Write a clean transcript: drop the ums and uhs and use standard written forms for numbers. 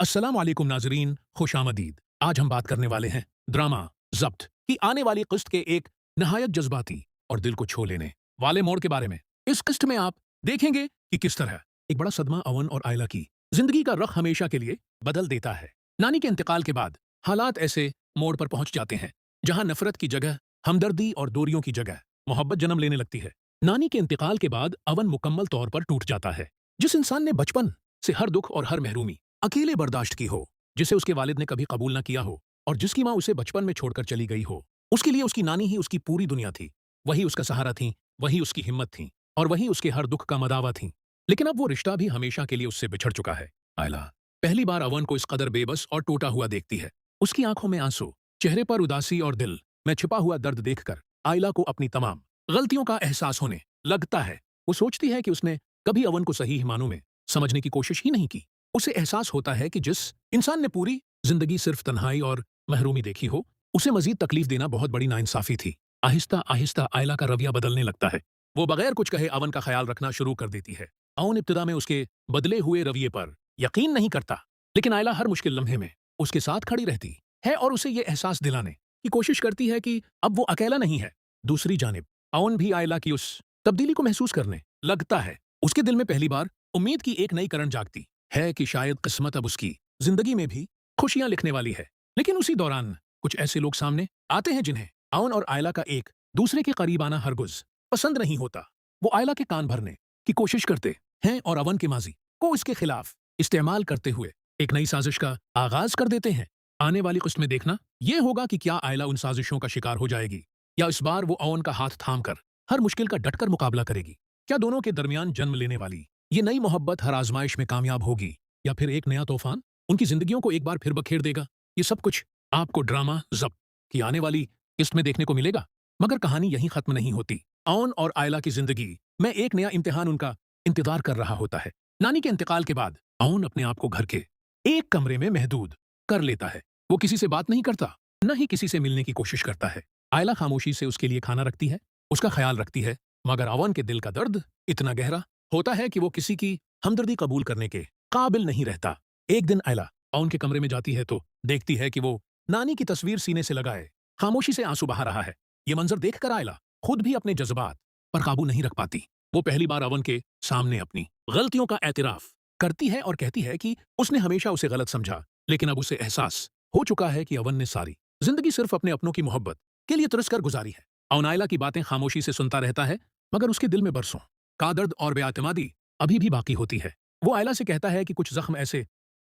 अस्सलाम वालेकुम नाजरीन, खुशामदीद। आज हम बात करने वाले हैं ड्रामा ज़ब्त की आने वाली किस्त के एक नहायत जज्बाती और दिल को छू लेने वाले मोड़ के बारे में। इस किस्त में आप देखेंगे कि किस तरह एक बड़ा सदमा अवन और आयला की जिंदगी का रुख हमेशा के लिए बदल देता है। नानी के इंतकाल के बाद हालात ऐसे मोड़ पर पहुंच जाते हैं जहां नफरत की जगह हमदर्दी और दूरियों की जगह मोहब्बत जन्म लेने लगती है। नानी के इंतकाल के बाद अवन मुकम्मल तौर पर टूट जाता है। जिस इंसान ने बचपन से हर दुख और हर महरूमी अकेले बर्दाश्त की हो, जिसे उसके वालिद ने कभी कबूल न किया हो और जिसकी माँ उसे बचपन में छोड़कर चली गई हो, उसके लिए उसकी नानी ही उसकी पूरी दुनिया थी। वही उसका सहारा थी, वही उसकी हिम्मत थी और वही उसके हर दुख का मदावा थी। लेकिन अब वो रिश्ता भी हमेशा के लिए उससे बिछड़ चुका है। आयला पहली बार अवन को इस कदर बेबस और टूटा हुआ देखती है। उसकी आंखों में आंसू, चेहरे पर उदासी और दिल में छिपा हुआ दर्द देखकर आयला को अपनी तमाम गलतियों का एहसास होने लगता है। वो सोचती है कि उसने कभी अवन को सही मानों में समझने की कोशिश ही नहीं की। उसे एहसास होता है कि जिस इंसान ने पूरी जिंदगी सिर्फ तन्हाई और महरूमी देखी हो, उसे मजीद तकलीफ देना बहुत बड़ी नाइंसाफी थी। आहिस्ता आहिस्ता आयला का रवैया बदलने लगता है। वो बगैर कुछ कहे अवन का ख्याल रखना शुरू कर देती है। अवन इब्तिदा में उसके बदले हुए रवैये पर यकीन नहीं करता, लेकिन आयला हर मुश्किल लम्हे में उसके साथ खड़ी रहती है और उसे ये एहसास दिलाने की कोशिश करती है कि अब वो अकेला नहीं है। दूसरी जानिब अवन भी आयला की उस तब्दीली को महसूस करने लगता है। उसके दिल में पहली बार उम्मीद की एक नई करंट जागती है कि शायद किस्मत अब उसकी जिंदगी में भी खुशियां लिखने वाली है। लेकिन उसी दौरान कुछ ऐसे लोग सामने आते हैं जिन्हें अवन और आयला का एक दूसरे के करीब आना हरगिज़ पसंद नहीं होता। वो आयला के कान भरने की कोशिश करते हैं और अवन के माजी को इसके खिलाफ इस्तेमाल करते हुए एक नई साजिश का आगाज कर देते हैं। आने वाली किस्त में देखना यह होगा कि क्या आयला उन साजिशों का शिकार हो जाएगी या इस बार वो अवन का हाथ थाम कर हर मुश्किल का डटकर मुकाबला करेगी। क्या दोनों के दरमियान जन्म लेने वाली ये नई मोहब्बत हर आजमाइश में कामयाब होगी या फिर एक नया तूफान उनकी जिंदगियों को एक बार फिर बखेर देगा? ये सब कुछ आपको ड्रामा ज़ब्त की आने वाली किस्त में देखने को मिलेगा। मगर कहानी यहीं खत्म नहीं होती। अवन और आयला की जिंदगी में एक नया इम्तिहान उनका इंतजार कर रहा होता है। नानी के इंतकाल के बाद अवन अपने आप को घर के एक कमरे में महदूद कर लेता है। वो किसी से बात नहीं करता, न ही किसी से मिलने की कोशिश करता है। आयला खामोशी से उसके लिए खाना रखती है, उसका ख्याल रखती है, मगर अवन के दिल का दर्द इतना गहरा होता है कि वो किसी की हमदर्दी कबूल करने के काबिल नहीं रहता। एक दिन आयला अवन के कमरे में जाती है तो देखती है कि वो नानी की तस्वीर सीने से लगाए खामोशी से आंसू बहा रहा है। ये मंजर देखकर आयला खुद भी अपने जज्बात पर काबू नहीं रख पाती। वो पहली बार अवन के सामने अपनी गलतियों का एतराफ करती है और कहती है कि उसने हमेशा उसे गलत समझा, लेकिन अब उसे एहसास हो चुका है कि अवन ने सारी जिंदगी सिर्फ अपने अपनों की मोहब्बत के लिए तरस कर गुजारी है। अवन आयला की बातें खामोशी से सुनता रहता है, मगर उसके दिल में बरसों का दर्द और बेआतमादी अभी भी बाकी होती है। वो आयला से कहता है कि कुछ जख्म ऐसे